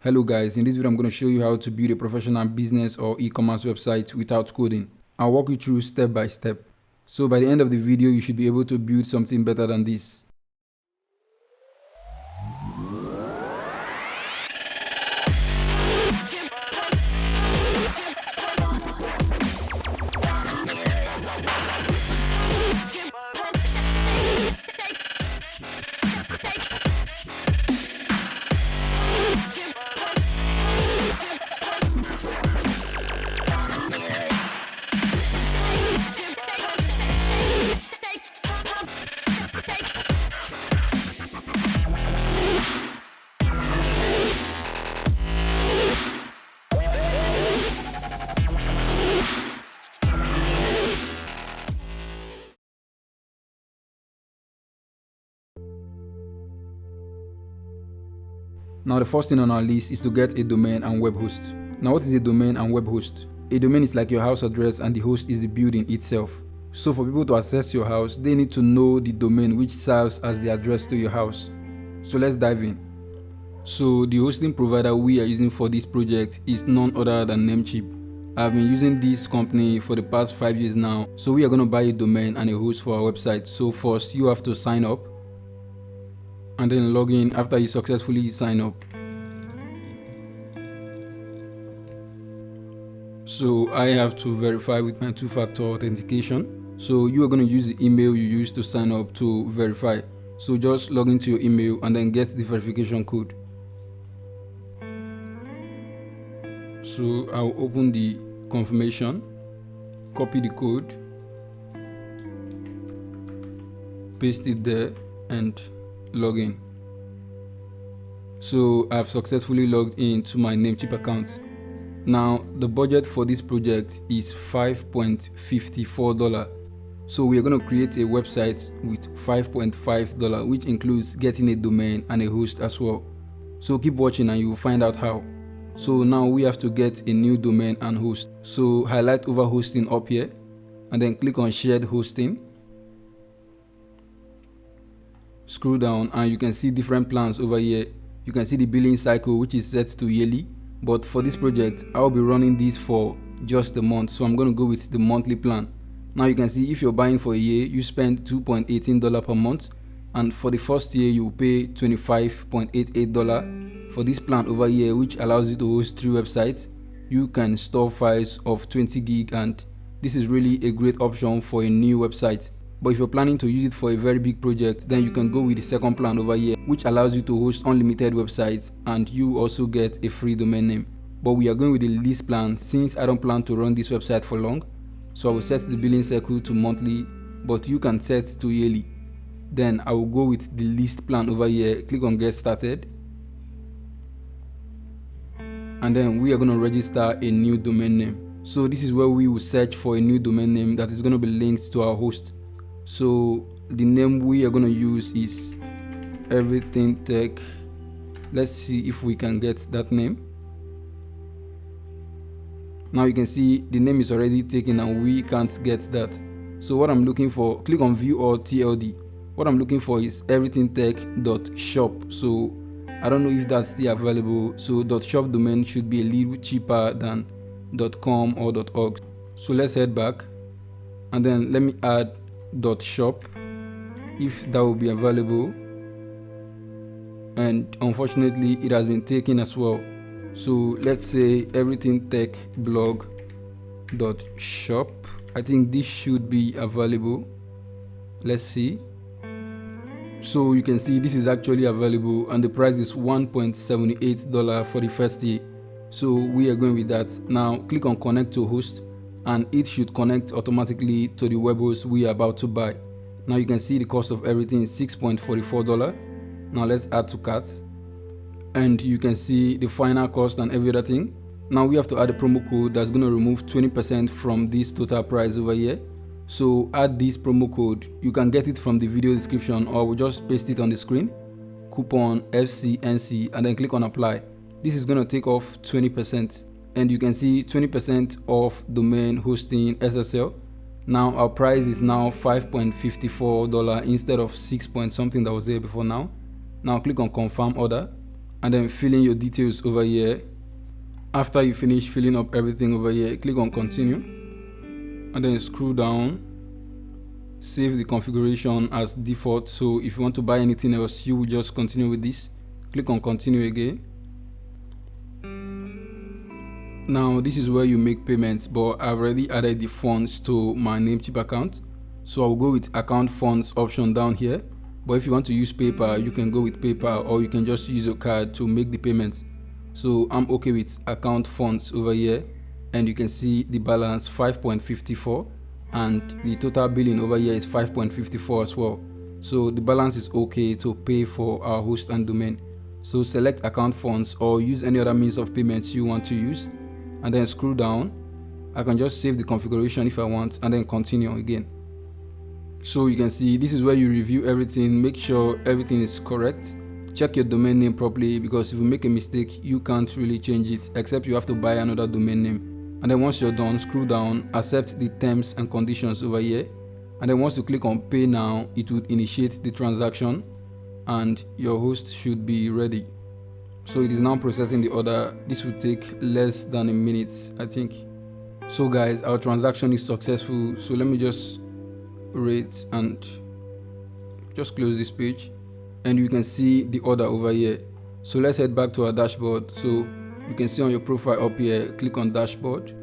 Hello guys, in this video I'm going to show you how to build a professional business or e-commerce website without coding. I'll walk you through step by step. So by the end of the video you should be able to build something better than this. Now the first thing on our list is to get a domain and web host. Now what is a domain and web host? A domain is like your house address and the host is the building itself. So for people to access your house, they need to know the domain which serves as the address to your house. So let's dive in. So the hosting provider we are using for this project is none other than Namecheap. I've been using this company for the past 5 years now. So we are going to buy a domain and a host for our website. So first you have to sign up and then log in after you successfully sign up. So I have to verify with my two-factor authentication. So you are going to use the email you used to sign up to verify. So just log into your email and then get the verification code. So I'll open the confirmation, copy the code, paste it there and log in. So I've successfully logged into my Namecheap account. Now the budget for this project is $5.54. So we are going to create a website with $5.5, which includes getting a domain and a host as well. So keep watching and you will find out how. So now we have to get a new domain and host. So highlight over hosting up here and then click on shared hosting. Scroll down and you can see different plans over here. You can see the billing cycle which is set to yearly, but for this project I'll be running this for just a month, so I'm going to go with the monthly plan. Now you can see if you're buying for a year you spend $2.18 per month, and for the first year you pay $25.88 for this plan over here, which allows you to host 3 websites. You can store files of 20 gig and this is really a great option for a new website. But if you're planning to use it for a very big project, then you can go with the second plan over here, which allows you to host unlimited websites and you also get a free domain name. But we are going with the least plan since I don't plan to run this website for long. So I will set the billing cycle to monthly, but you can set to yearly. Then I will go with the least plan over here, click on get started. And then we are going to register a new domain name. So this is where we will search for a new domain name that is going to be linked to our host. So the name we are going to use is EverythingTech. Let's see if we can get that name. Now you can see the name is already taken and we can't get that. So what I'm looking for, click on view or TLD. What I'm looking for is everythingtech.shop. So I don't know if that's still available. So .shop domain should be a little cheaper than .com or .org. So let's head back and then let me add .shop if that will be available, and unfortunately it has been taken as well. So let's say everythingtechblog.shop. I think this should be available. Let's see. So you can see this is actually available and the price is $1.78 for the first year. So we are going with that. Now click on connect to host and it should connect automatically to the web host we are about to buy. Now you can see the cost of everything is $6.44. Now let's add to cart and you can see the final cost and every other thing. Now we have to add a promo code that's going to remove 20% from this total price over here. So add this promo code. You can get it from the video description or we'll just paste it on the screen. Coupon FCNC and then click on apply. This is going to take off 20%. And you can see 20% off domain hosting SSL. Now our price is now $5.54 instead of 6 point something that was there before now. Now click on confirm order and then fill in your details over here. After you finish filling up everything over here, click on continue, and then scroll down, save the configuration as default. So if you want to buy anything else, you will just continue with this. Click on continue again. Now this is where you make payments, but I've already added the funds to my Namecheap account, so I'll go with account funds option down here. But if you want to use PayPal, you can go with PayPal, or you can just use your card to make the payments. So I'm okay with account funds over here, and you can see the balance 5.54, and the total billing over here is 5.54 as well. So the balance is okay to pay for our host and domain. So select account funds or use any other means of payments you want to use, and then scroll down. I can just save the configuration if I want, and then continue again. So you can see this is where you review everything, make sure everything is correct. Check your domain name properly, because if you make a mistake, you can't really change it, except you have to buy another domain name. And then once you're done, scroll down, accept the terms and conditions over here. And then once you click on pay now, it would initiate the transaction and your host should be ready. So it is now processing the order. This will take less than a minute, I think. So guys, our transaction is successful. So let me just rate and just close this page, and you can see the order over here. So let's head back to our dashboard. So you can see on your profile up here, click on dashboard,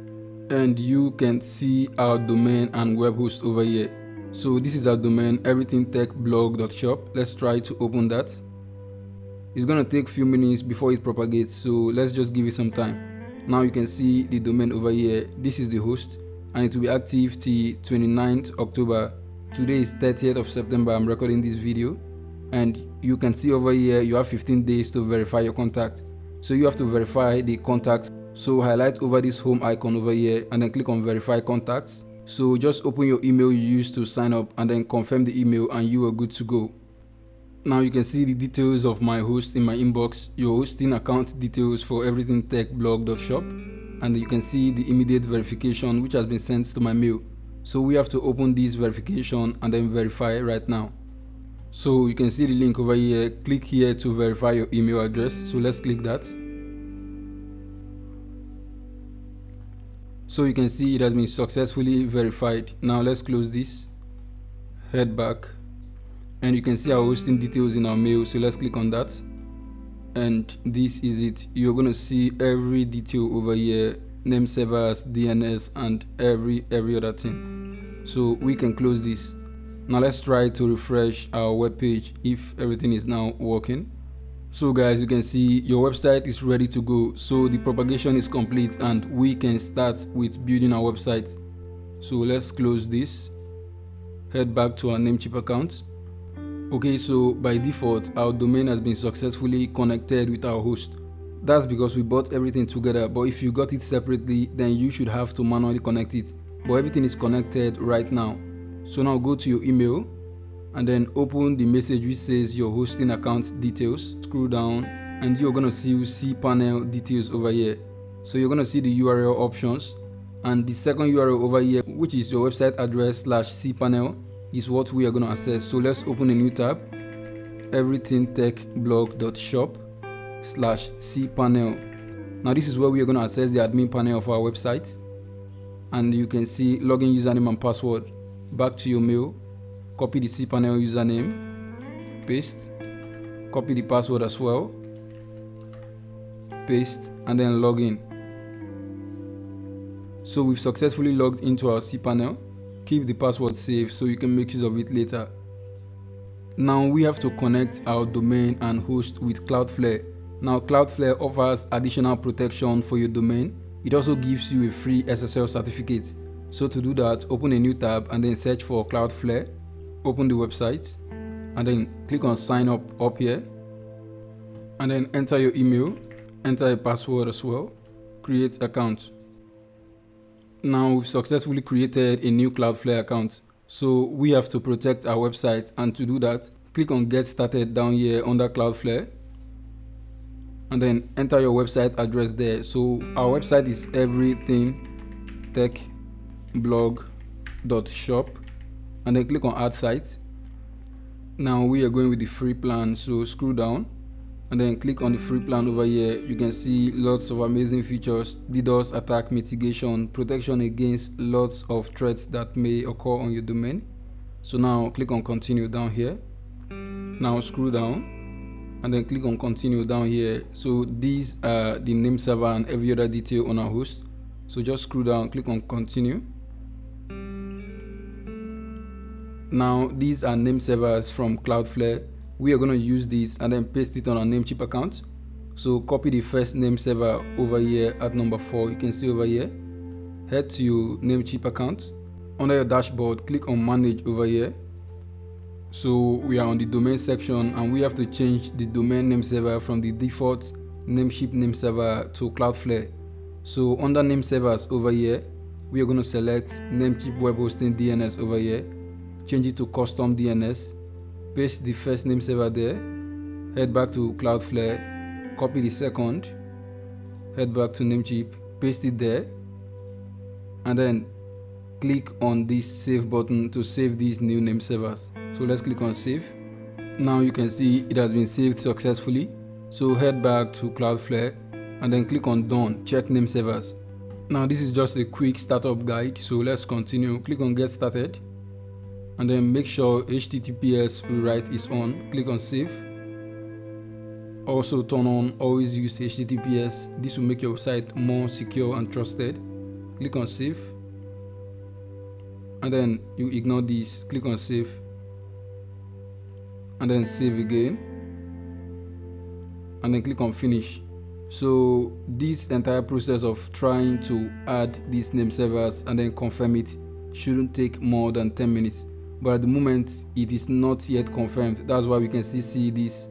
and you can see our domain and web host over here. So this is our domain, everythingtech.blog.shop. Let's try to open that. It's gonna take a few minutes before it propagates, so let's just give it some time. Now you can see the domain over here. This is the host, and it will be active till 29th October. Today is 30th of September. I'm recording this video, and you can see over here you have 15 days to verify your contact. So you have to verify the contacts. So highlight over this home icon over here and then click on verify contacts. So just open your email you used to sign up and then confirm the email, and you are good to go. Now you can see the details of my host in my inbox, your hosting account details for everythingtech.blog.shop, and you can see the immediate verification which has been sent to my mail. So we have to open this verification and then verify right now. So you can see the link over here. Click here to verify your email address. So let's click that. So you can see it has been successfully verified. Now let's close this, head back, and you can see our hosting details in our mail. So let's click on that, and this is it. You're gonna see every detail over here, name servers, DNS, and every other thing. So we can close this. Now let's try to refresh our web page if everything is now working. So guys, you can see your website is ready to go. So the propagation is complete and we can start with building our website. So let's close this, head back to our Namecheap account. Okay, so by default our domain has been successfully connected with our host. That's because we bought everything together, but if you got it separately, then you should have to manually connect it. But everything is connected right now. So now go to your email and then open the message which says your hosting account details. Scroll down and you're gonna see cPanel details over here. So you're gonna see the URL options, and the second URL over here, which is your website address /cPanel, is what we are gonna access. So let's open a new tab, everythingtechblog.shop/cPanel. Now this is where we are gonna access the admin panel of our website, and you can see login username and password. Back to your mail, copy the cPanel username, paste, copy the password as well, paste, and then log in. So we've successfully logged into our cPanel. Keep the password safe so you can make use of it later. Now we have to connect our domain and host with Cloudflare. Now Cloudflare offers additional protection for your domain. It also gives you a free SSL certificate. So to do that, open a new tab and then search for Cloudflare. Open the website and then click on sign up here, and then enter your email, enter a password as well, create account. Now we've successfully created a new Cloudflare account. So we have to protect our website, and to do that, click on get started down here under Cloudflare and then enter your website address there. So our website is everythingtechblog.shop, and then click on add site. Now we are going with the free plan, so scroll down and then click on the free plan over here. You can see lots of amazing features: DDoS attack mitigation, protection against lots of threats that may occur on your domain. So now click on continue down here. Now scroll down and then click on continue down here. So these are the name server and every other detail on our host. So just scroll down, click on continue. Now these are name servers from Cloudflare. We are going to use this and then paste it on our Namecheap account. So copy the first name server over here at number 4. You can see over here. Head to your Namecheap account. Under your dashboard, click on manage over here. So we are on the domain section and we have to change the domain name server from the default Namecheap name server to Cloudflare. So under name servers over here, we are going to select Namecheap web hosting DNS over here. Change it to custom DNS. Paste the first name server there, head back to Cloudflare, copy the second, head back to Namecheap, paste it there, and then click on this save button to save these new name servers. So let's click on save. Now you can see it has been saved successfully. So head back to Cloudflare and then click on done, check name servers. Now this is just a quick startup guide, so let's continue. Click on get started. And then make sure HTTPS rewrite is on. Click on save. Also turn on always use HTTPS. This will make your site more secure and trusted. Click on save. And then you ignore this. Click on save. And then save again. And then click on finish. So this entire process of trying to add these name servers and then confirm it shouldn't take more than 10 minutes. But at the moment it is not yet confirmed. That's why we can still see this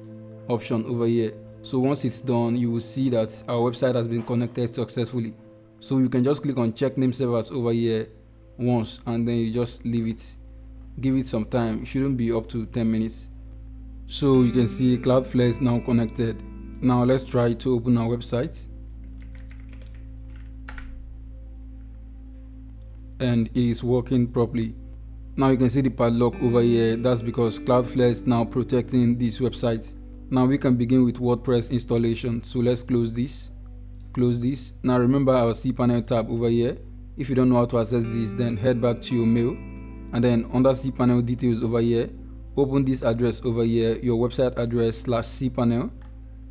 option over here. So once it's done, you will see that our website has been connected successfully. So you can just click on check name servers over here once and then you just leave it, give it some time. It shouldn't be up to 10 minutes. So you can see Cloudflare is now connected. Now let's try to open our website. And it is working properly. Now you can see the padlock over here. That's because Cloudflare is now protecting this website. Now we can begin with WordPress installation. So let's close this. Close this. Now remember our cPanel tab over here. If you don't know how to access this, then head back to your mail. And then under cPanel details over here, open this address over here, your website address /cPanel.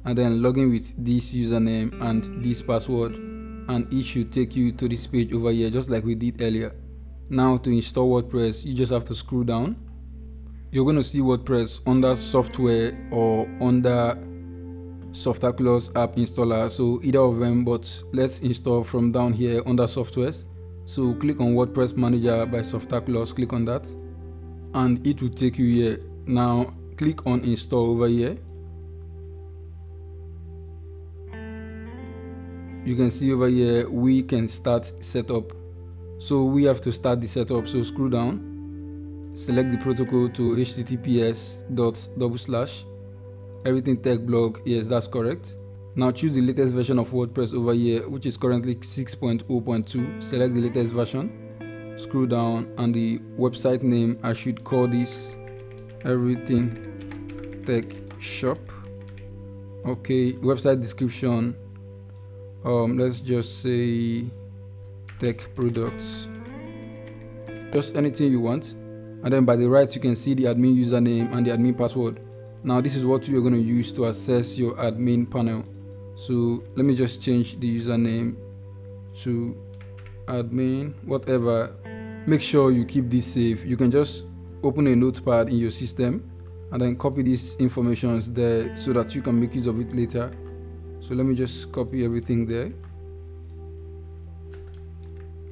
And then log in with this username and this password. And it should take you to this page over here, just like we did earlier. Now to install WordPress, you just have to scroll down. You're going to see WordPress under software or under Softaclos app installer. So either of them, but let's install from down here under softwares. So click on WordPress manager by Softaclos, click on that and it will take you here. Now click on install over here. You can see over here we can start setup. So we have to start the setup. So scroll down, select the protocol to https://everythingtech blog. Yes, that's correct. Now choose the latest version of WordPress over here, which is currently 6.0.2. Select the latest version, scroll down, and the website name, I should call this Everything Tech Shop. Okay, website description, let's just say tech products, just anything you want. And then by the right you can see the admin username and the admin password. Now this is what you're going to use to access your admin panel. So let me just change the username to admin whatever. Make sure you keep this safe. You can just open a notepad in your system and then copy these informations there so that you can make use of it later. So let me just copy everything there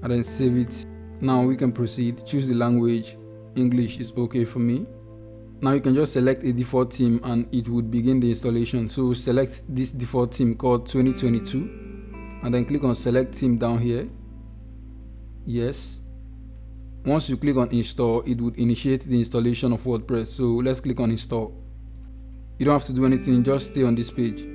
and then save it. Now we can proceed. Choose the language. English is okay for me. Now you can just select a default theme and it would begin the installation. So select this default theme called 2022 and then click on select theme down here. Yes. Once you click on install, it would initiate the installation of WordPress. So let's click on install. You don't have to do anything, just stay on this page.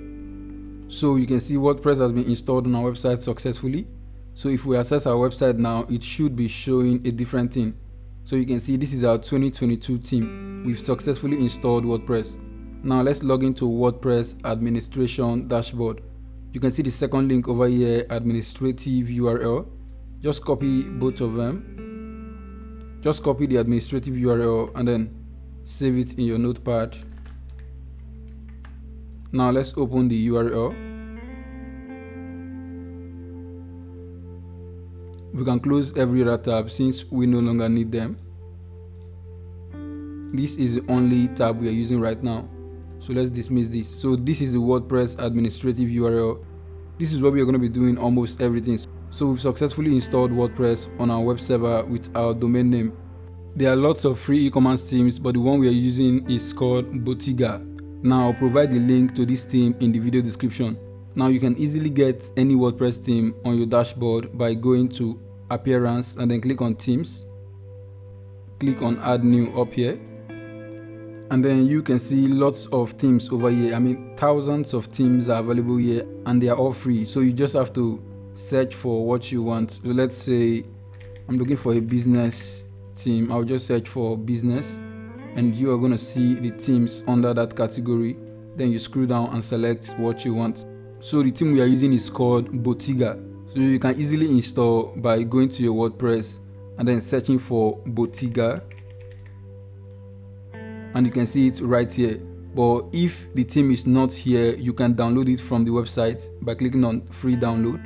So you can see WordPress has been installed on our website successfully. So if we access our website now, it should be showing a different thing. So you can see this is our 2022 theme. We've successfully installed WordPress. Now let's log into WordPress administration dashboard. You can see the second link over here, administrative URL. Just copy both of them. Just copy the administrative URL and then save it in your notepad. Now let's open the URL. We can close every other tab since we no longer need them. This is the only tab we are using right now. So let's dismiss this. So this is the WordPress administrative URL. This is where we are going to be doing almost everything. So we've successfully installed WordPress on our web server with our domain name. There are lots of free e-commerce themes, but the one we are using is called Botiga. Now I'll provide the link to this theme in the video description. Now you can easily get any WordPress theme on your dashboard by going to Appearance and then click on Themes. Click on Add New up here. And then you can see lots of themes over here. I mean, thousands of themes are available here and they are all free. So you just have to search for what you want. So let's say I'm looking for a business theme. I'll just search for business and you are going to see the themes under that category. Then you scroll down and select what you want. So the theme we are using is called Botiga. So you can easily install by going to your WordPress and then searching for Botiga. And you can see it right here. But if the theme is not here, you can download it from the website by clicking on free download.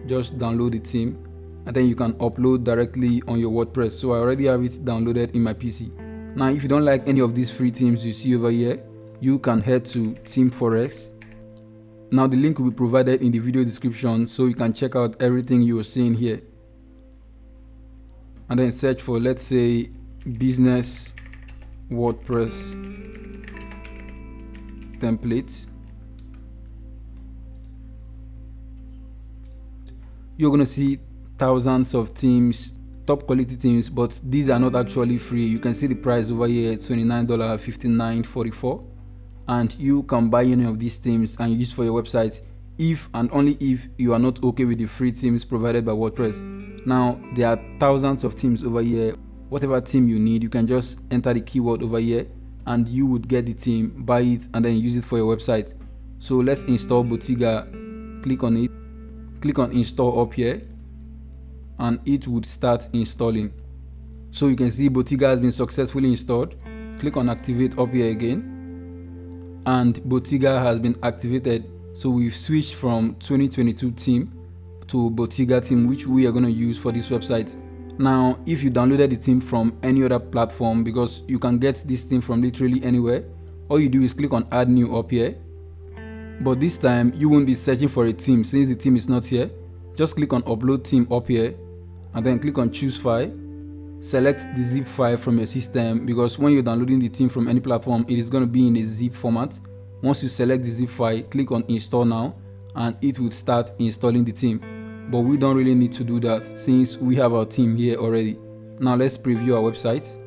Just download the theme and then you can upload directly on your WordPress. So I already have it downloaded in my PC. Now if you don't like any of these free themes you see over here, you can head to Themeforest. Now the link will be provided in the video description so you can check out everything you are seeing here. And then search for, let's say, business WordPress template. You're going to see thousands of themes, top quality themes, but these are not actually free. You can see the price over here, $29.59.44, and you can buy any of these themes and use for your website if and only if you are not okay with the free themes provided by WordPress. Now there are thousands of themes over here. Whatever theme you need, you can just enter the keyword over here and you would get the theme, buy it and then use it for your website. So let's install Botiga. Click on it, click on install up here and it would start installing. So you can see Botiga has been successfully installed. Click on activate up here again and Botiga has been activated. So we've switched from 2022 theme to Botiga theme, which we are going to use for this website. Now if you downloaded the theme from any other platform, because you can get this theme from literally anywhere, all you do is click on add new up here. But this time you won't be searching for a theme since the theme is not here. Just click on upload theme up here and then click on choose file. Select the zip file from your system, because when you're downloading the theme from any platform, it is going to be in a zip format. Once you select the zip file, click on install now and it will start installing the theme. But we don't really need to do that since we have our theme here already. Now let's preview our website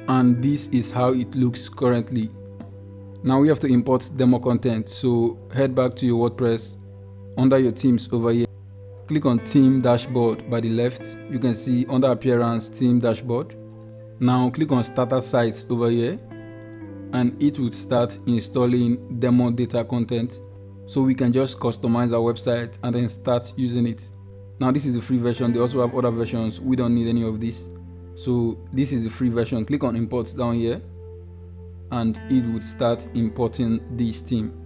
and this is how it looks currently. Now we have to import demo content, so head back to your WordPress under your themes over here. Click on theme dashboard by the left. You can see under appearance theme dashboard. Now click on starter sites over here and it would start installing demo data content. So we can just customize our website and then start using it. Now this is the free version. They also have other versions. We don't need any of this. So this is the free version. Click on import down here and it would start importing this theme.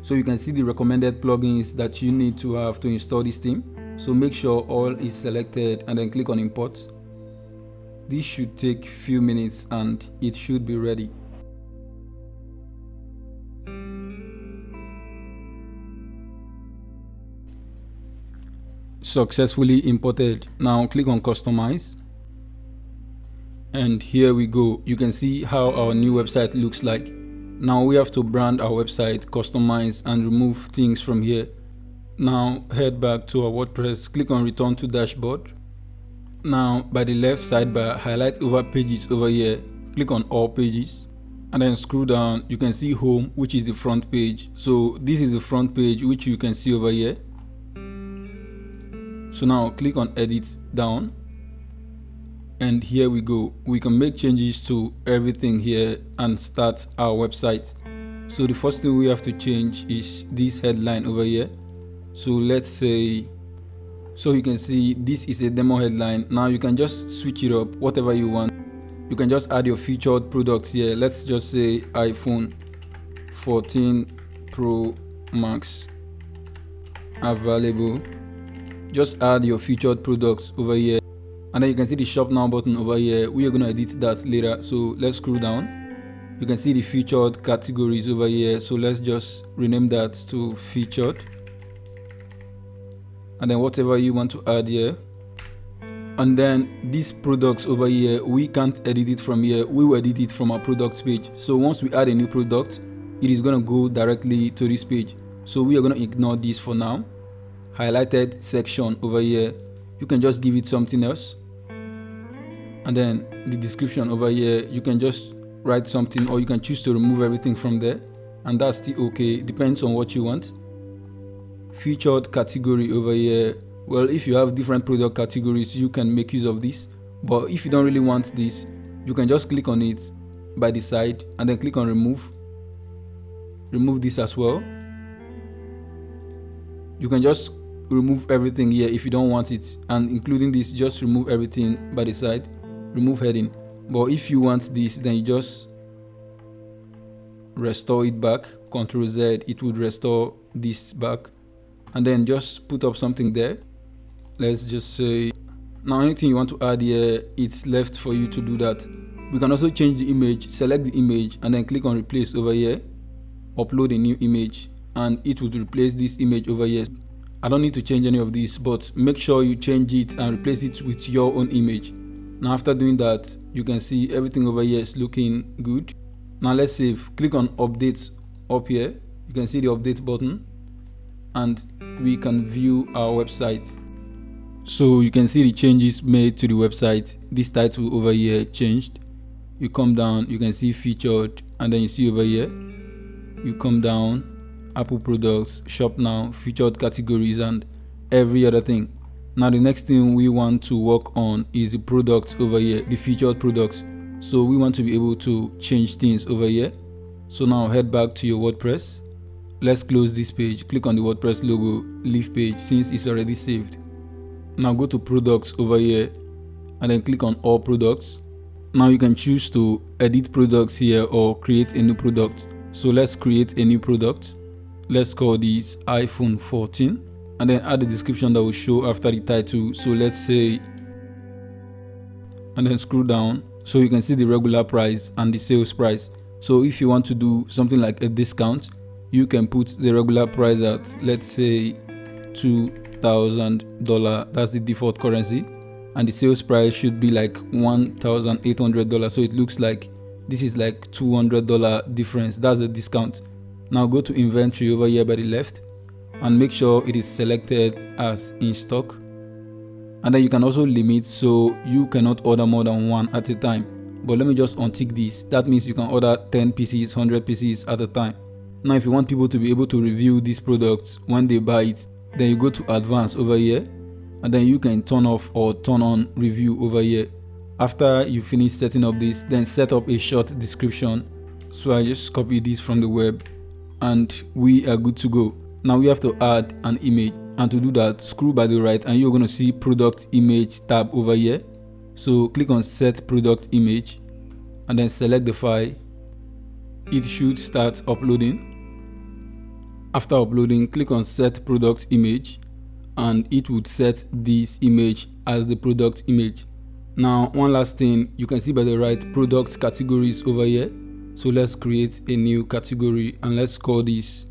So you can see the recommended plugins that you need to have to install this theme. So make sure all is selected and then click on import. This should take a few minutes and it should be ready. Successfully imported. Now click on Customize and here we go. You can see how our new website looks like. Now we have to brand our website, customize and remove things from here. Now head back to our WordPress, click on return to dashboard. Now by the left sidebar, highlight over pages over here, click on all pages and then scroll down. You can see home, which is the front page. So this is the front page which you can see over here. So now click on edit down And here we go. We can make changes to everything here and start our website. So the first thing we have to change is this headline over here. So let's say, so you can see this is a demo headline. Now you can just switch it up, whatever you want. You can just add your featured products here. Let's just say iPhone 14 Pro Max available. Just add your featured products over here, and then you can see the shop now button over here. We are going to edit that later, so let's scroll down. You can see the featured categories over here, so let's just rename that to featured, and then whatever you want to add here. And then these products over here, we can't edit it from here, we will edit it from our products page. So once we add a new product, it is going to go directly to this page. So we are going to ignore this for now. Highlighted section over here, you can just give it something else. And then the description over here, you can just write something, or you can choose to remove everything from there, and that's still okay, depends on what you want. Featured category over here, well, if you have different product categories, you can make use of this, but if you don't really want this, you can just click on it by the side and then click on remove this as well. You can just remove everything here if you don't want it, and including this, just remove everything by the side, remove heading. But if you want this, then you just restore it back, Ctrl Z, it would restore this back, and then just put up something there. Let's just say, now anything you want to add here, it's left for you to do that. We can also change the image, select the image and then click on replace over here, upload a new image, and it would replace this image over here. I don't need to change any of this, but make sure you change it and replace it with your own image. Now after doing that, you can see everything over here is looking good. Now let's save, click on update up here, you can see the update button, and we can view our website. So you can see the changes made to the website. This title over here changed. You come down, you can see featured, and then you see over here, you come down, Apple products, shop now, featured categories, and every other thing. Now the next thing we want to work on is the products over here, the featured products. So we want to be able to change things over here. So now head back to your WordPress. Let's close this page, click on the WordPress logo, leave page since it's already saved. Now go to products over here and then click on all products. Now you can choose to edit products here or create a new product. So let's create a new product. Let's call this iPhone 14 and then add the description that will show after the title. So let's say, and then scroll down so you can see the regular price and the sales price. So if you want to do something like a discount, you can put the regular price at, let's say, $2,000. That's the default currency, and the sales price should be like $1,800. So it looks like this is like $200 difference. That's the discount. Now go to inventory over here by the left and make sure it is selected as in stock, and then you can also limit, so you cannot order more than one at a time. But let me just untick this. That means you can order 10 pieces, 100 pieces at a time. Now if you want people to be able to review these products when they buy it, then you go to advanced over here, and then you can turn off or turn on review over here. After you finish setting up this, then set up a short description. So I just copy this from the web and we are good to go. Now we have to add an image, and to do that, scroll by the right and you're going to see product image tab over here. So click on set product image and then select the file. It should start uploading. After uploading, click on set product image and it would set this image as the product image. Now one last thing, you can see by the right product categories over here. So let's create a new category and let's call this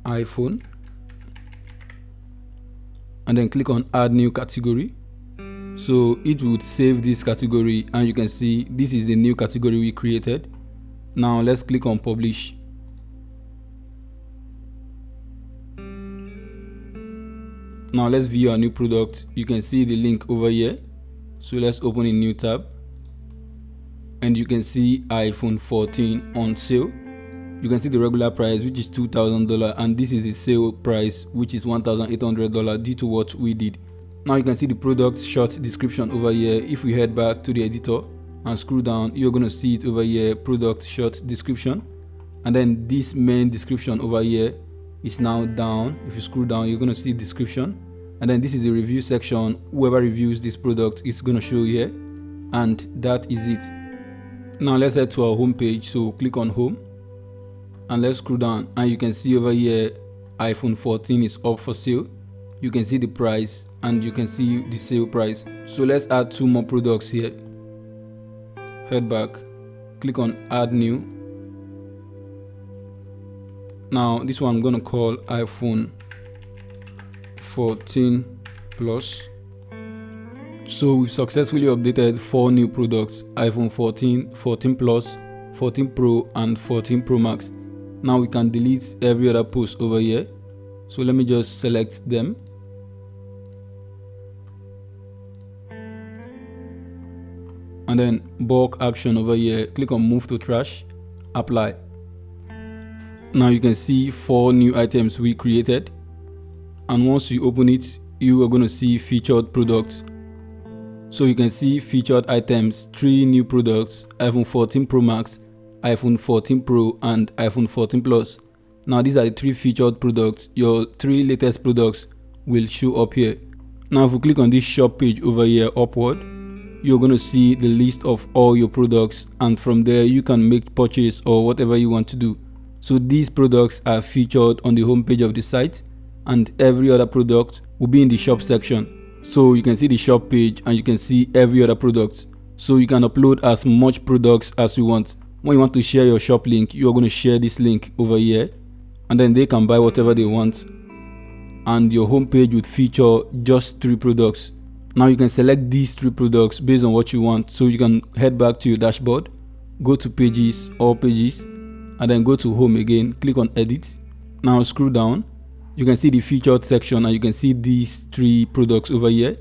iPhone, and then click on add new category. So it would save this category and you can see this is the new category we created. Now let's click on publish. Now let's view our new product. You can see the link over here. So let's open a new tab and you can see iPhone 14 on sale. You can see the regular price, which is $2,000, and this is the sale price, which is $1,800 due to what we did. Now you can see the product short description over here. If we head back to the editor and scroll down, you're going to see it over here, product short description. And then this main description over here is now down. If you scroll down, you're going to see description. And then this is the review section. Whoever reviews this product is going to show here. And that is it. Now let's head to our home page. So click on home and let's scroll down, and you can see over here iPhone 14 is up for sale. You can see the price and you can see the sale price. So let's add 2 more products here. Head back, click on add new. Now this one I'm going to call iPhone 14 Plus. So we've successfully updated 4 new products: iPhone 14, 14 Plus, 14 Pro and 14 Pro Max. Now we can delete every other post over here. So let me just select them. And then bulk action over here, click on move to trash, apply. Now you can see 4 new items we created. And once you open it, you are going to see featured products. So you can see featured items, 3 new products: iPhone 14 Pro Max, iPhone 14 Pro and iPhone 14 Plus. Now these are the 3 featured products. Your 3 latest products will show up here. Now if you click on this shop page over here upward, you're going to see the list of all your products, and from there you can make purchase or whatever you want to do. So these products are featured on the home page of the site, and every other product will be in the shop section. So you can see the shop page and you can see every other product. So you can upload as much products as you want. When you want to share your shop link, you're going to share this link over here, and then they can buy whatever they want, and your home page would feature just 3 products. Now you can select these 3 products based on what you want. So you can head back to your dashboard, go to pages, all pages, and then go to home again, click on edit. Now scroll down, you can see the featured section and you can see these 3 products over here.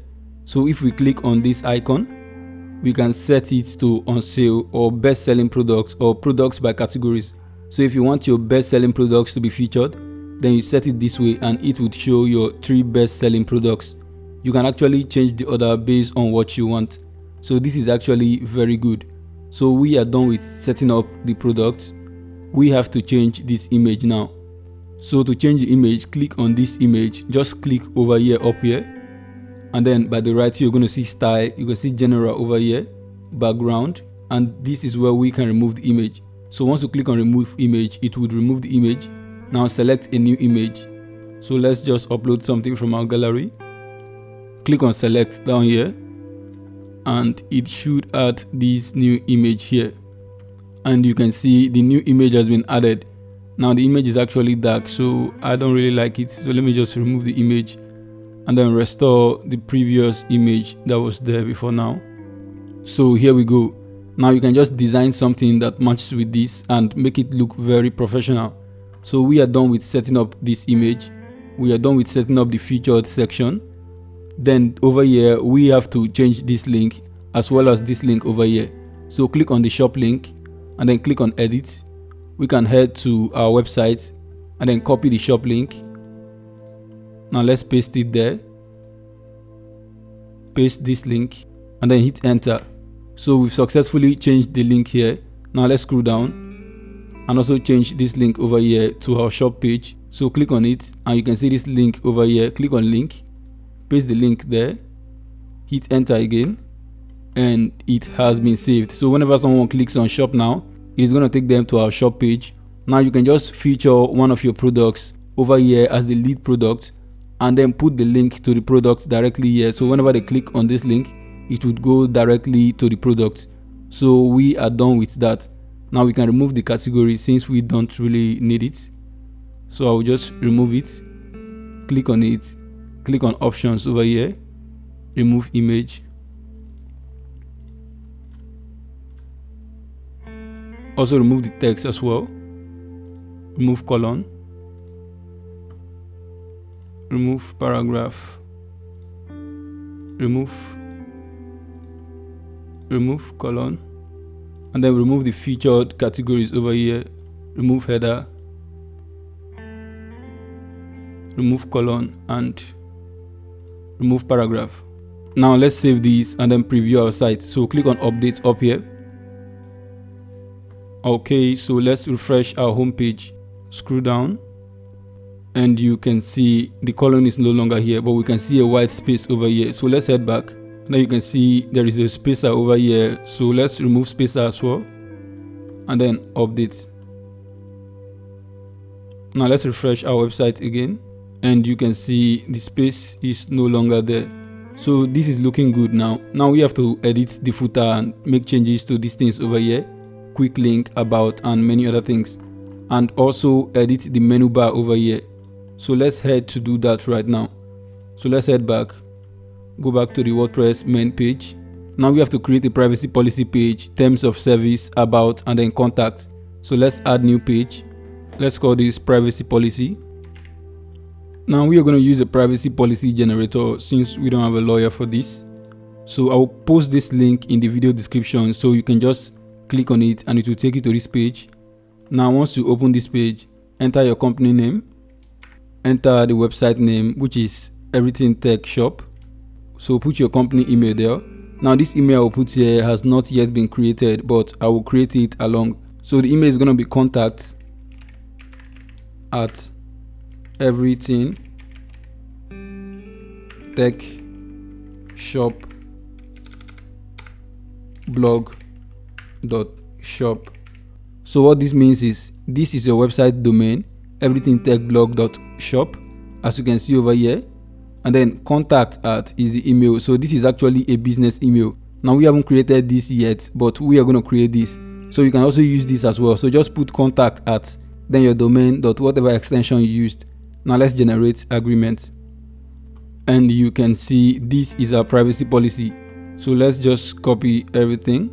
So if we click on this icon, we can set it to on sale or best selling products or products by categories. So if you want your best selling products to be featured, then you set it this way and it would show your 3 best selling products. You can actually change the order based on what you want. So this is actually very good. So we are done with setting up the product. We have to change this image now. So to change the image, click on this image, just click over here up here, and then by the right you're going to see style, you can see general over here, background, and this is where we can remove the image. So once you click on remove image, it would remove the image. Now select a new image. So let's just upload something from our gallery. Click on select down here and it should add this new image here, and you can see the new image has been added. Now the image is actually dark, so I don't really like it. So let me just remove the image and then restore the previous image that was there before now. So here we go. Now you can just design something that matches with this and make it look very professional. So we are done with setting up this image. We are done with setting up the featured section. Then over here, we have to change this link as well as this link over here. So click on the shop link and then click on edit. We can head to our website and then copy the shop link. Now let's paste it there. Paste this link and then hit enter. So we've successfully changed the link here. Now let's scroll down and also change this link over here to our shop page. So click on it and you can see this link over here. Click on link, paste the link there, hit enter again, and it has been saved. So whenever someone clicks on shop now, it is going to take them to our shop page. Now you can just feature one of your products over here as the lead product and then put the link to the product directly here. So whenever they click on this link, it would go directly to the product. So we are done with that. Now we can remove the category since we don't really need it. So I will just remove it, click on it, click on options over here, remove image. Also remove the text as well, remove colon, remove paragraph, remove colon, and then remove the featured categories over here, remove header, remove colon, and remove paragraph. Now let's save this and then preview our site. So click on update up here. Okay, so let's refresh our home page. Scroll down and you can see the column is no longer here, but we can see a white space over here. So let's head back. Now you can see there is a spacer over here. So let's remove spacer as well and then update. Now let's refresh our website again and you can see the space is no longer there. So this is looking good now. Now we have to edit the footer and make changes to these things over here. Quick link, about, and many other things. And also edit the menu bar over here. So let's head to do that right now. So let's head back. Go back to the WordPress main page. Now we have to create a privacy policy page, terms of service, about, and then contact. So let's add new page. Let's call this privacy policy. Now we are going to use a privacy policy generator since we don't have a lawyer for this. So I'll post this link in the video description so you can just click on it and it will take you to this page. Now once you open this page, enter your company name, enter the website name, which is EverythingTech Shop. So put your company email there. Now this email I'll put here has not yet been created, but I will create it along. So the email is going to be contact@everythingtechshop.blog.shop. So what this means is this is your website domain, everythingtechblog.shop, as you can see over here. And then contact@ is the email. So this is actually a business email. Now we haven't created this yet, but we are going to create this. So you can also use this as well. So just put contact@, then your domain dot whatever extension you used. Now let's generate agreement. And you can see this is our privacy policy. So let's just copy everything.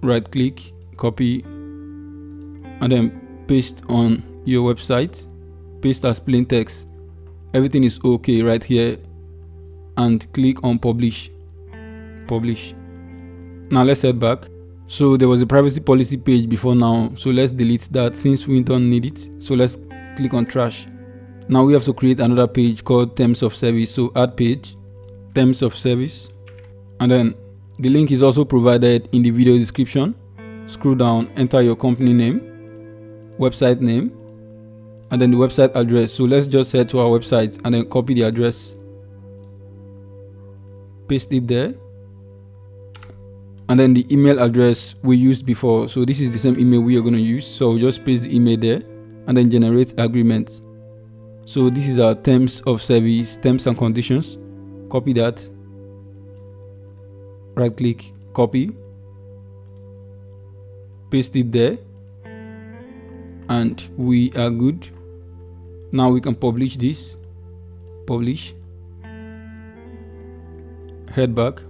Right click, copy, and then paste on your website. Paste as plain text. Everything is okay right here. And click on publish. Publish. Now let's head back. So there was a privacy policy page before now. So let's delete that since we don't need it. So let's click on trash. Now we have to create another page called terms of service. So add page, terms of service. And then the link is also provided in the video description. Scroll down, enter your company name, website name, and then the website address. So let's just head to our website and then copy the address. Paste it there. And then the email address we used before. So this is the same email we are going to use. So we'll just paste the email there and then generate agreement. So this is our terms of service, terms and conditions. Copy that. Right click, copy. Paste it there. And we are good. Now we can publish this. Publish. Head back.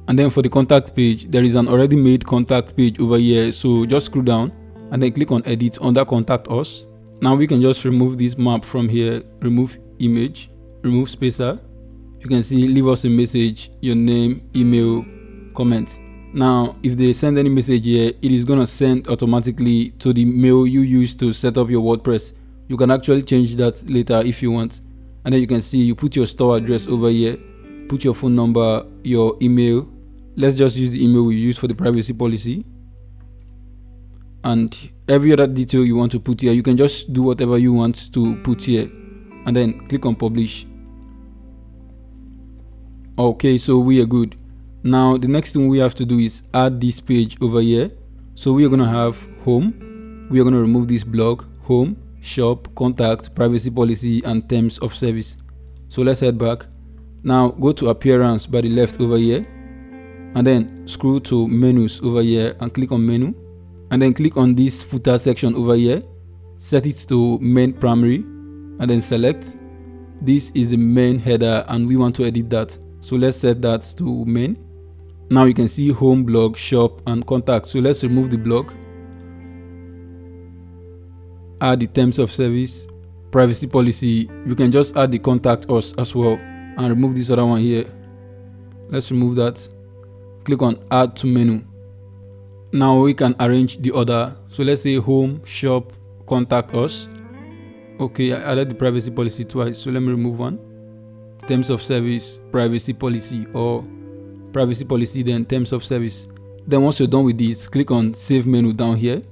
And then for the contact page, there is an already made contact page over here. So just scroll down and then click on edit under contact us. Now we can just remove this map from here. Remove image, remove spacer. You can see leave us a message, your name, email, comment. Now if they send any message here, it is going to send automatically to the mail you used to set up your WordPress. You can actually change that later if you want. And then you can see you put your store address over here, put your phone number, your email. Let's just use the email we use for the privacy policy. And every other detail you want to put here, you can just do whatever you want to put here. And then click on publish. Okay, so we are good. Now the next thing we have to do is add this page over here. So we are going to have home. We are going to remove this blog, home, shop, contact, privacy policy, and terms of service. So let's head back. Now go to appearance by the left over here. And then scroll to menus over here and click on menu. And then click on this footer section over here. Set it to main primary. And then select. This is the main header and we want to edit that. So let's set that to main. Now you can see home, blog, shop, and contact. So let's remove the blog. Add the terms of service, privacy policy. You can just add the contact us as well and remove this other one here. Let's remove that. Click on add to menu. Now we can arrange the order. So let's say home, shop, contact us. Okay, I added the privacy policy twice, so let me remove one. Terms of service, privacy policy, or privacy policy, then terms of service. Then once you're done with this, click on save menu down here.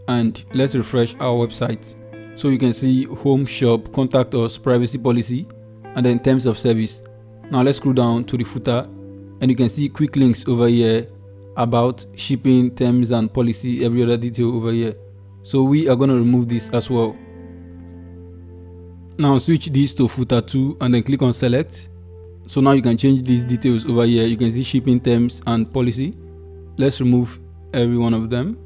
And let's refresh our website. So you can see home, shop, contact us, privacy policy, and then terms of service. Now let's scroll down to the footer, and you can see quick links over here about shipping, terms and policy, every other detail over here. So we are going to remove this as well. Now switch this to footer 2 and then click on select. So now you can change these details over here. You can see shipping, terms and policy. Let's remove every one of them.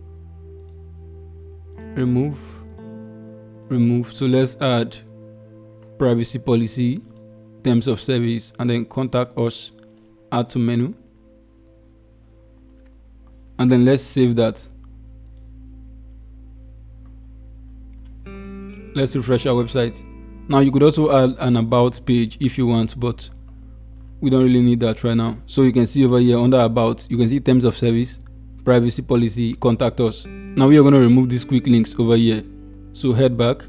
Remove. So let's add privacy policy, terms of service, and then contact us, add to menu. And then let's save that. Let's refresh our website. Now you could also add an about page if you want, but we don't really need that right now. So you can see over here under about, you can see terms of service, privacy policy, contact us. Now we are going to remove these quick links over here. So head back,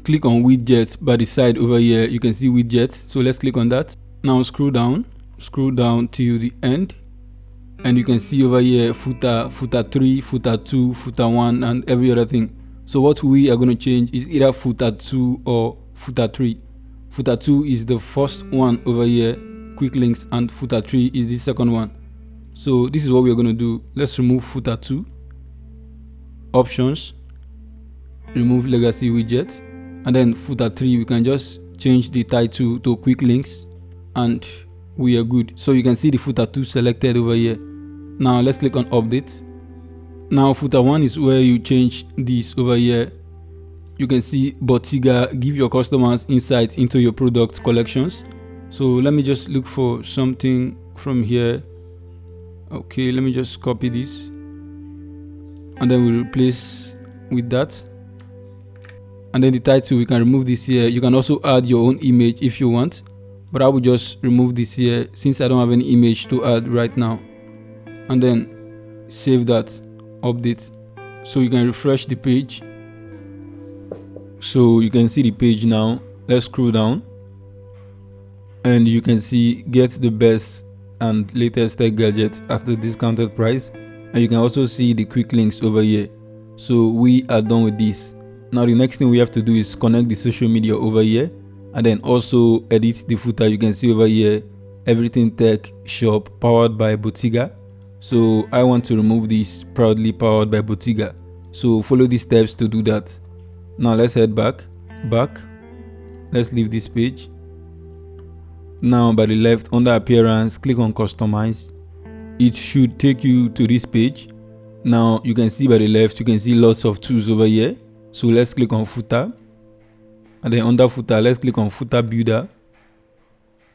click on widgets by the side over here. You can see widgets. So let's click on that. Now scroll down to the end. And you can see over here footer 3, footer 2, footer 1, and every other thing. So what we are going to change is either footer 2 or footer 3. Footer 2 is the first one over here, quick links, and footer 3 is the second one. So this is what we are going to do. Let's remove footer 2, options, remove legacy widget, and then footer 3 we can just change the title to quick links and we are good. So you can see the footer 2 selected over here. Now let's click on update. Now footer 1 is where you change this over here. You can see Botiga, give your customers insights into your product collections. So let me just look for something from here. Okay, let me just copy this and then we replace with that. And then the title, we can remove this here. You can also add your own image if you want, but I will just remove this here since I don't have any image to add right now. And then save that, update. So you can refresh the page. So you can see the page now. Let's scroll down and you can see get the best and latest tech gadgets at the discounted price, and you can also see the quick links over here. So we are done with this. Now the next thing we have to do is connect the social media over here and then also edit the footer. You can see over here everything tech shop powered by Botiga. So I want to remove this proudly powered by Botiga. So follow these steps to do that. Now let's head back. Let's leave this page. Now by the left under appearance, click on customize. It should take you to this page. Now you can see by the left, you can see lots of tools over here. So let's click on footer, and then under footer let's click on footer builder.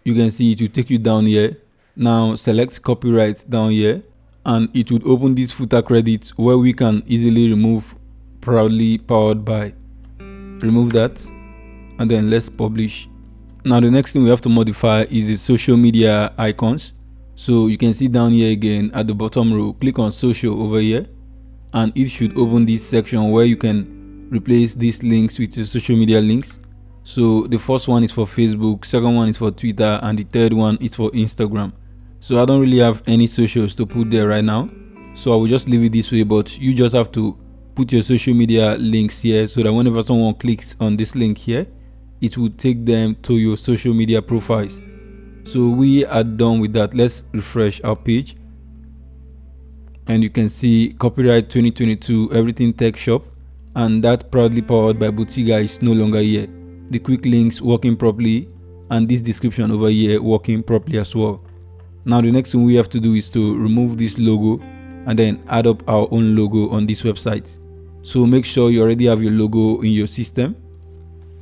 You can see it will take you down here. Now select copyright down here and it would open this footer credits where we can easily remove proudly powered by. Remove that and then let's publish. Now the next thing we have to modify is the social media icons. So you can see down here again at the bottom row, click on social over here and it should open this section where you can replace these links with your social media links. So the first one is for Facebook, second one is for Twitter, and the third one is for Instagram. So I don't really have any socials to put there right now, so I will just leave it this way, but you just have to put your social media links here so that whenever someone clicks on this link here, it will take them to your social media profiles. So we are done with that. Let's refresh our page and you can see copyright 2022 everything tech shop, and that proudly powered by Botiga is no longer here. The quick links working properly and this description over here working properly as well. Now the next thing we have to do is to remove this logo and then add up our own logo on this website. So make sure you already have your logo in your system.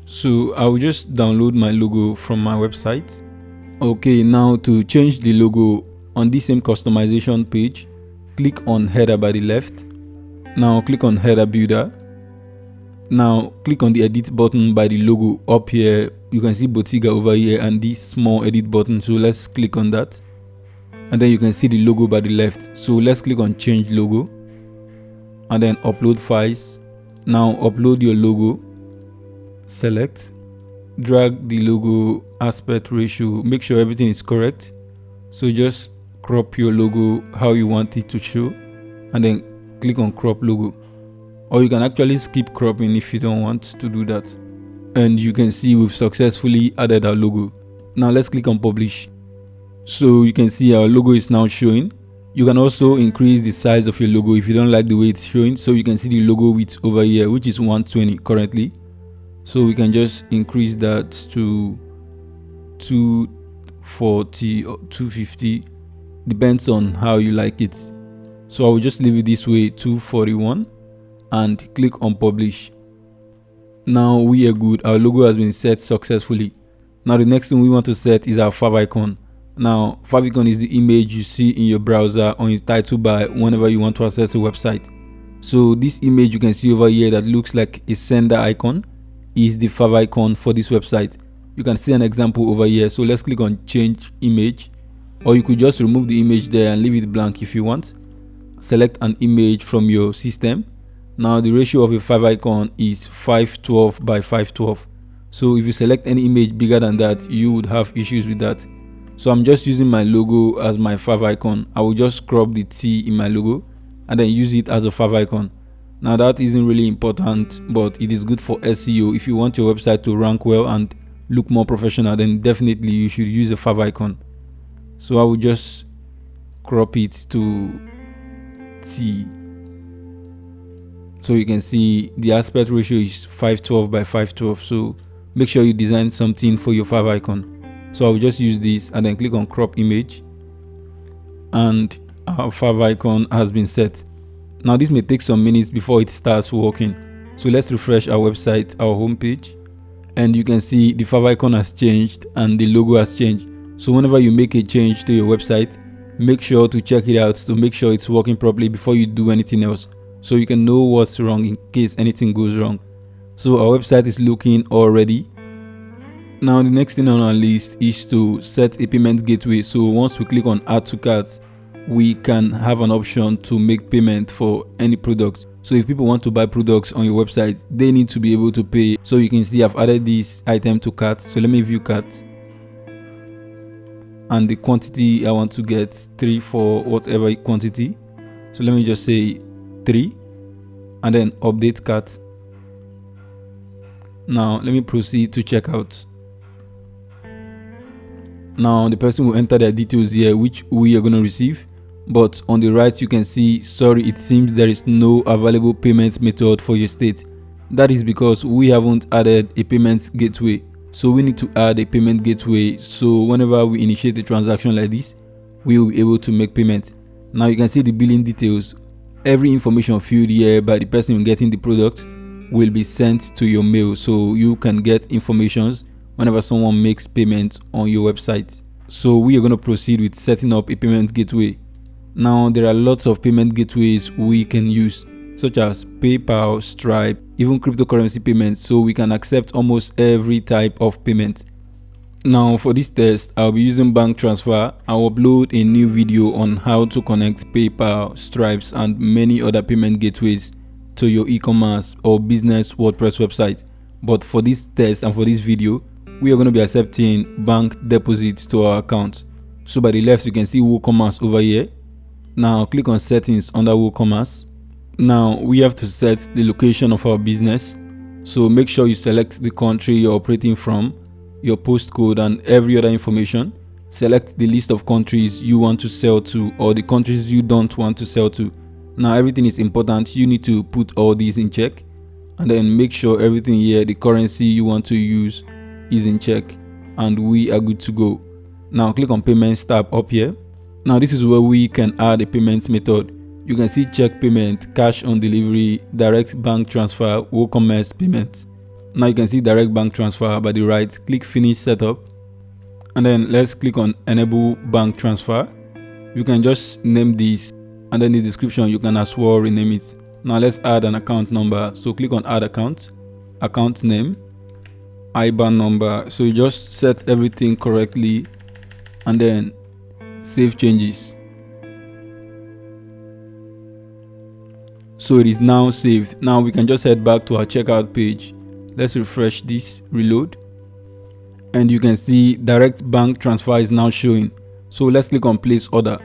So I will just download my logo from my website. Okay, now to change the logo on this same customization page, click on header by the left. Now click on header builder. Now click on the edit button by the logo up here. You can see Botiga over here and this small edit button. So let's click on that. And then you can see the logo by the left. So let's click on change logo and then upload files. Now upload your logo, select, drag the logo aspect ratio, make sure everything is correct. So just crop your logo how you want it to show, and then click on crop logo. Or you can actually skip cropping if you don't want to do that. And you can see we've successfully added our logo. Now let's click on publish. So you can see our logo is now showing. You can also increase the size of your logo if you don't like the way it's showing. So you can see the logo width over here, which is 120 currently. So we can just increase that to 240 or 250, depends on how you like it. So I will just leave it this way, 241, and click on publish. Now we are good. Our logo has been set successfully. Now the next thing we want to set is our favicon. Now favicon is the image you see in your browser on your title bar whenever you want to access a website. So this image you can see over here that looks like a sender icon is the favicon for this website. You can see an example over here. So let's click on change image, or you could just remove the image there and leave it blank if you want. Select an image from your system. Now the ratio of a favicon is 512 by 512. So if you select any image bigger than that, you would have issues with that. So I'm just using my logo as my favicon. I will just crop the T in my logo and then use it as a favicon. Now that isn't really important, but it is good for SEO. If you want your website to rank well and look more professional, then definitely you should use a favicon. So I will just crop it to T. So you can see the aspect ratio is 512 by 512. So make sure you design something for your favicon. So I'll just use this and then click on crop image, and our favicon has been set. Now this may take some minutes before it starts working. So let's refresh our website, our homepage, and you can see the favicon has changed and the logo has changed. So whenever you make a change to your website, make sure to check it out to make sure it's working properly before you do anything else, so you can know what's wrong in case anything goes wrong. So our website is looking all ready. Now the next thing on our list is to set a payment gateway. So once we click on add to cart, we can have an option to make payment for any product. So if people want to buy products on your website, they need to be able to pay. So you can see I've added this item to cart. So let me view cart, and the quantity I want to get 3 for whatever quantity. So let me just say 3 and then update cart. Now let me proceed to checkout. Now the person will enter their details here, which we are going to receive. But on the right you can see, sorry, it seems there is no available payment method for your state. That is because we haven't added a payment gateway. So we need to add a payment gateway, so whenever we initiate a transaction like this, we will be able to make payment. Now you can see the billing details. Every information filled here by the person getting the product will be sent to your mail, so you can get informations whenever someone makes payment on your website. So we are going to proceed with setting up a payment gateway. Now there are lots of payment gateways we can use, such as PayPal, Stripe, even cryptocurrency payments, so we can accept almost every type of payment. Now for this test, I'll be using bank transfer. I'll upload a new video on how to connect PayPal, Stripes, and many other payment gateways to your e-commerce or business WordPress website. But for this test and for this video, we are going to be accepting bank deposits to our account. So by the left, you can see WooCommerce over here. Now click on settings under WooCommerce. Now we have to set the location of our business. So make sure you select the country you're operating from, your postcode, and every other information. Select the list of countries you want to sell to or the countries you don't want to sell to. Now everything is important. You need to put all these in check, and then make sure everything here, the currency you want to use, is in check, and we are good to go. Now click on payments tab up here. Now this is where we can add a payment method. You can see check payment, cash on delivery, direct bank transfer, WooCommerce payment. Now you can see direct bank transfer by the right. Click finish setup, and then let's click on enable bank transfer. You can just name this, and then the description you can as well rename it. Now let's add an account number. So click on add account, account name, IBAN number. So you just set everything correctly and then save changes. So it is now saved. Now we can just head back to our checkout page. Let's refresh this, reload, and you can see direct bank transfer is now showing. So let's click on place order.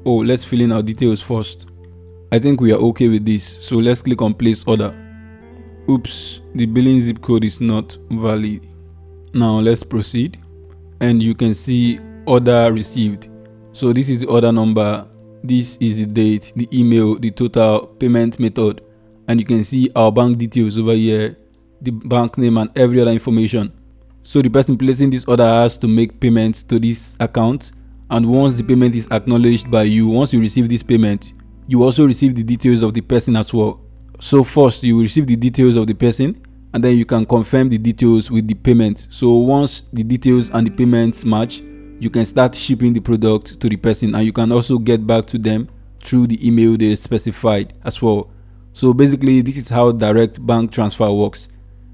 Oh, let's fill in our details first. I think we are okay with this, so let's click on place order. Oops, the billing zip code is not valid. Now let's proceed, and you can see order received. So this is the order number, this is the date, the email, the total, payment method, and you can see our bank details over here, the bank name and every other information. So the person placing this order has to make payment to this account, and once the payment is acknowledged by you, once you receive this payment, you also receive the details of the person as well. So first you will receive the details of the person, and then you can confirm the details with the payment. So once the details and the payments match, you can start shipping the product to the person, and you can also get back to them through the email they specified as well. So basically this is how direct bank transfer works.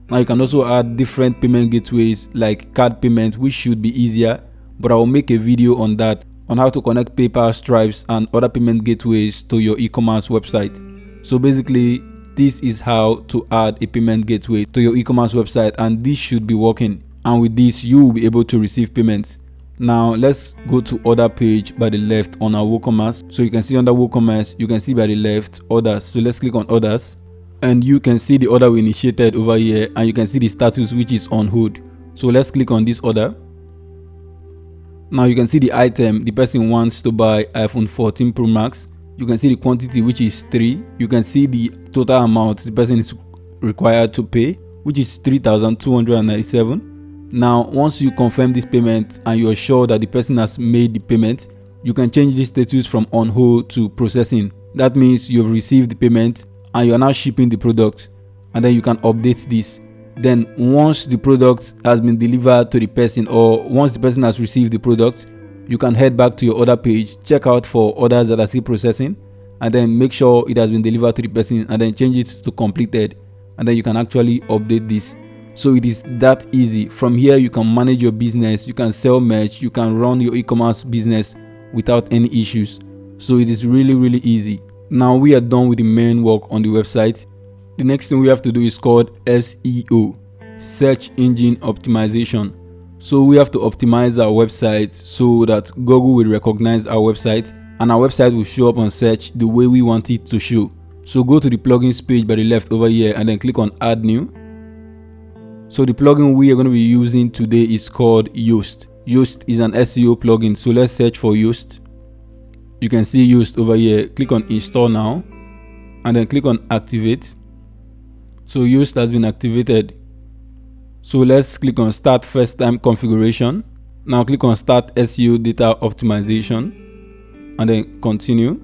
Now you can also add different payment gateways like card payment, which should be easier, but I will make a video on that, on how to connect PayPal, Stripes and other payment gateways to your e-commerce website. So basically this is how to add a payment gateway to your e-commerce website, and this should be working, and with this you will be able to receive payments. Now let's go to order page by the left on our WooCommerce. So you can see under WooCommerce, you can see by the left orders. So let's click on orders, and you can see the order we initiated over here, and you can see the status which is on hold. So let's click on this order. Now you can see the item the person wants to buy, iPhone 14 Pro Max. You can see the quantity, which is 3. You can see the total amount the person is required to pay, which is 3,297. Now once you confirm this payment and you are sure that the person has made the payment, you can change the status from on hold to processing. That means you have received the payment and you are now shipping the product, and then you can update this. Then once the product has been delivered to the person, or once the person has received the product, you can head back to your order page, check out for orders that are still processing, and then make sure it has been delivered to the person, and then change it to completed, and then you can actually update this. So it is that easy. From here you can manage your business, you can sell merch, you can run your e-commerce business without any issues. So it is really easy. Now we are done with the main work on the website. The next thing we have to do is called SEO, search engine optimization. So we have to optimize our website so that Google will recognize our website, and our website will show up on search the way we want it to show. So go to the plugins page by the left over here, and then click on add new. So the plugin we are going to be using today is called Yoast. Yoast is an SEO plugin. So let's search for Yoast. You can see Yoast over here. Click on install now, and then click on activate. So Yoast has been activated. So let's click on start first time configuration. Now click on start SEO data optimization, and then continue.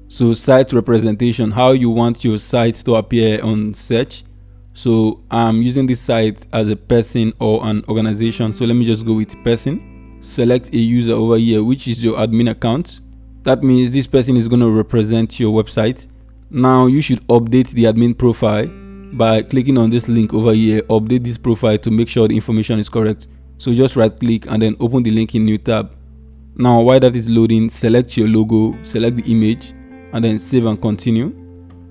So site representation, how you want your site to appear on search. So I'm using this site as a person or an organization, so let me just go with person. Select a user over here, which is your admin account. That means this person is going to represent your website. Now you should update the admin profile by clicking on this link over here. Update this profile to make sure the information is correct. So just right click and then open the link in new tab. Now while that is loading, select your logo, select the image, and then save and continue.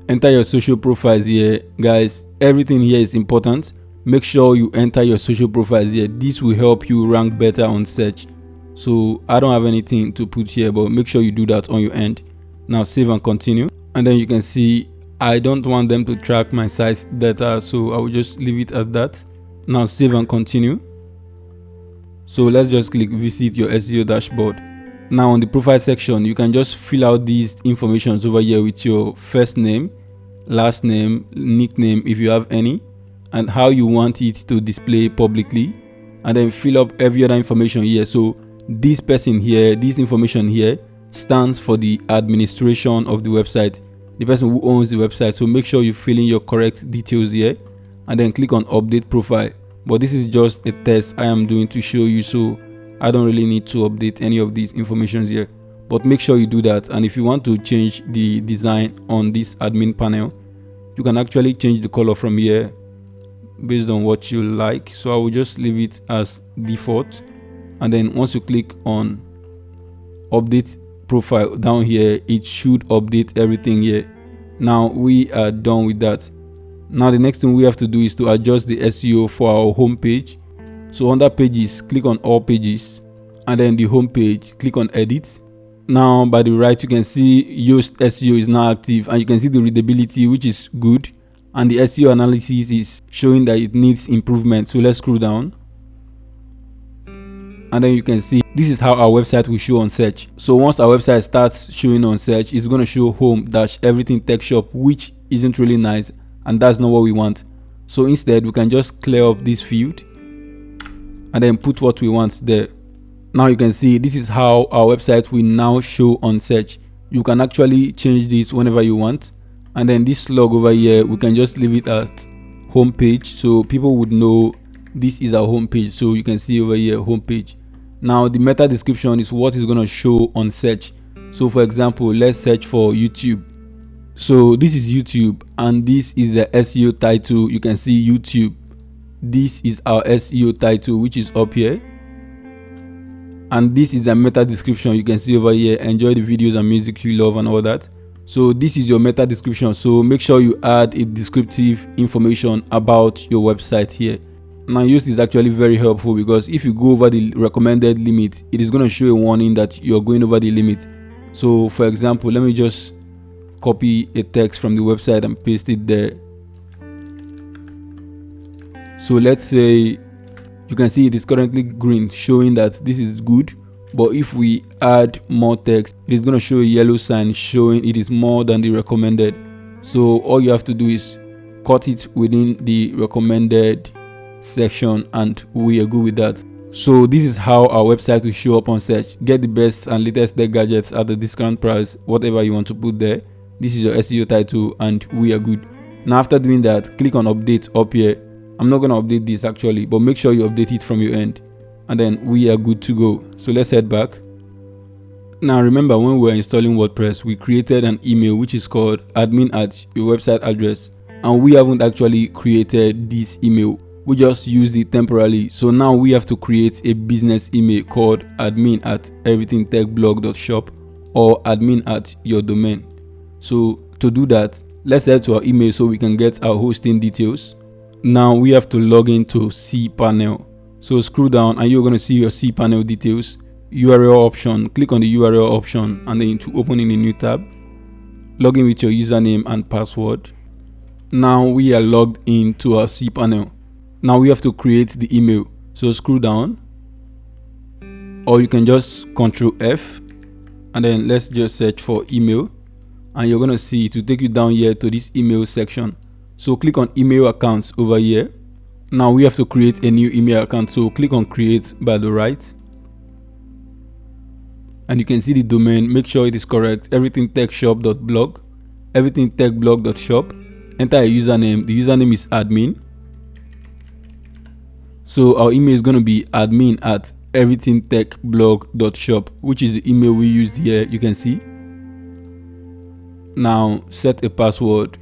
Enter your social profiles here. Guys, everything here is important. Make sure you enter your social profiles here. This will help you rank better on search. So I don't have anything to put here, but make sure you do that on your end. Now save and continue, and then you can see I don't want them to track my site's data, so I will just leave it at that. Now save and continue. So let's just click visit your SEO dashboard. Now on the profile section, you can just fill out these informations over here with your first name, last name, nickname if you have any, and how you want it to display publicly, and then fill up every other information here. So this person here, this information here stands for the administration of the website, the person who owns the website. So make sure you fill in your correct details here, and then click on update profile. But this is just a test I am doing to show you, so I don't really need to update any of these informations here, but make sure you do that. And if you want to change the design on this admin panel, you can actually change the color from here based on what you like. So I will just leave it as default, and then once you click on update profile down here, it should update everything here. Now we are done with that. Now the next thing we have to do is to adjust the SEO for our home page. So under pages, click on all pages, and then the home page, click on edit. Now by the right, you can see Yoast SEO is now active, and you can see the readability, which is good, and the SEO analysis is showing that it needs improvement. So let's scroll down, and then you can see this is how our website will show on search. So once our website starts showing on search, it's going to show home-everything tech shop, which isn't really nice, and that's not what we want. So instead, we can just clear up this field and then put what we want there. Now you can see this is how our website will now show on search. You can actually change this whenever you want, and then this slug over here, we can just leave it at home page, so people would know this is our home page. So you can see over here, home page. Now the meta description is what is going to show on search. So for example, let's search for YouTube. So this is YouTube, and this is the SEO title. You can see YouTube. This is our SEO title, which is up here, and this is a meta description. You can see over here, enjoy the videos and music you love and all that. So this is your meta description. So make sure you add a descriptive information about your website here. Now Yoast is actually very helpful, because if you go over the recommended limit, it is going to show a warning that you're going over the limit. So for example, let me just copy a text from the website and paste it there. So let's say, you can see it is currently green, showing that this is good. But if we add more text, it is going to show a yellow sign showing it is more than the recommended. So all you have to do is cut it within the recommended section, and we are good with that. So this is how our website will show up on search. Get the best and latest tech gadgets at the discount price, whatever you want to put there. This is your SEO title, and we are good. Now after doing that, click on update up here. I'm not going to update this actually, but make sure you update it from your end, and then we are good to go. So let's head back. Now remember, when we were installing WordPress, we created an email which is called admin at your website address, and we haven't actually created this email. We just used it temporarily. So now we have to create a business email called admin at everythingtechblog.shop or admin at your domain. So to do that, let's head to our email so we can get our hosting details. Now we have to log into cPanel. So scroll down and you're going to see your cPanel details. URL option, click on the URL option and then to open in a new tab. Log in with your username and password. Now we are logged into our cPanel. Now we have to create the email. So scroll down, or you can just Ctrl F, and then let's just search for email, and you're gonna see it will take you down here to this email section. So click on email accounts over here. Now we have to create a new email account. So click on create by the right, and you can see the domain. Make sure it is correct. everythingtechshop.blog, everythingtechblog.shop. Enter a username. The username is admin. So our email is going to be admin at everythingtechblog.shop, which is the email we used here. You can see. Now set a password.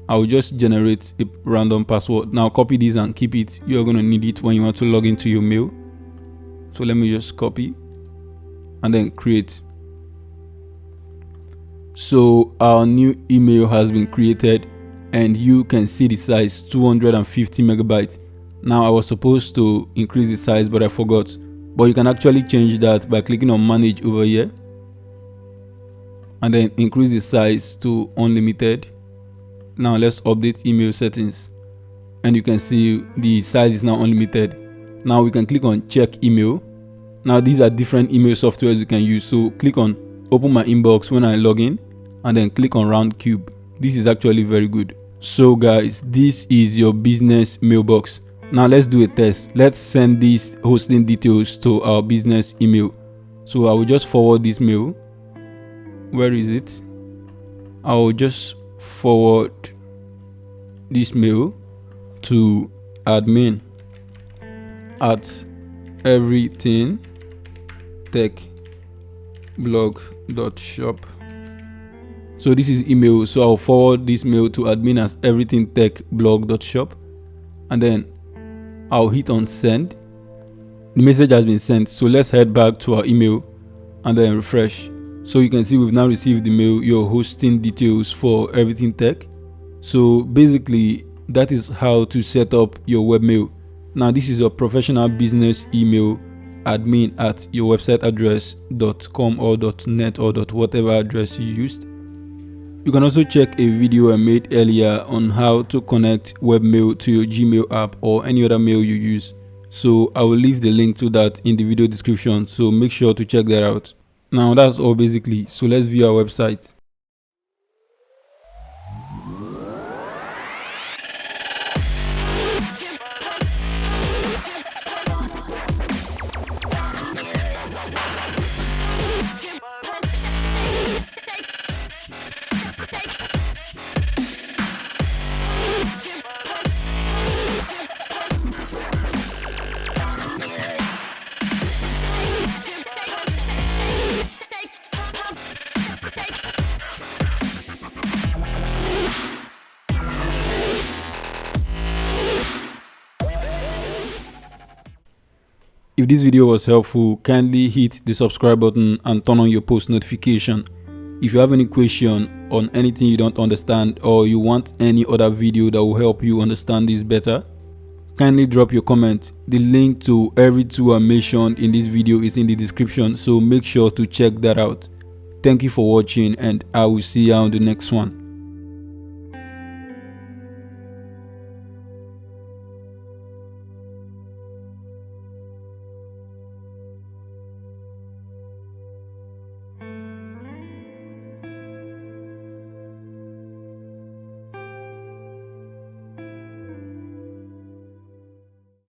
I will just generate a random password. Now copy this and keep it. You're going to need it when you want to log into your mail. So let me just copy and then create. So our new email has been created, and you can see the size 250 megabytes. Now I was supposed to increase the size, but I forgot. But you can actually change that by clicking on manage over here and then increase the size to unlimited. Now let's update email settings, and you can see the size is now unlimited. Now we can click on check email. Now these are different email softwares you can use. So click on open my inbox when I log in, and then click on round cube. This is actually very good. So guys, this is your business mailbox. Now let's do a test. Let's send these hosting details to our business email. So I will just forward this mail. Where is it? I will just forward this mail to admin at everythingtechblog.shop. So this is email. So I'll forward this mail to admin at everythingtechblog.shop, and then I'll hit on send. The message has been sent. So let's head back to our email and then refresh. So you can see we've now received the mail, your hosting details for Everything Tech. So basically that is how to set up your webmail. Now this is your professional business email, admin at your website address.com or .net or whatever address you used. You can also check a video I made earlier on how to connect webmail to your Gmail app or any other mail you use. So I will leave the link to that in the video description, so make sure to check that out. Now that's all basically, so let's view our website. If this video was helpful, kindly hit the subscribe button and turn on your post notification. If you have any question on anything you don't understand or you want any other video that will help you understand this better, kindly drop your comment. The link to every tool I mentioned in this video is in the description, so make sure to check that out. Thank you for watching and I will see you on the next one.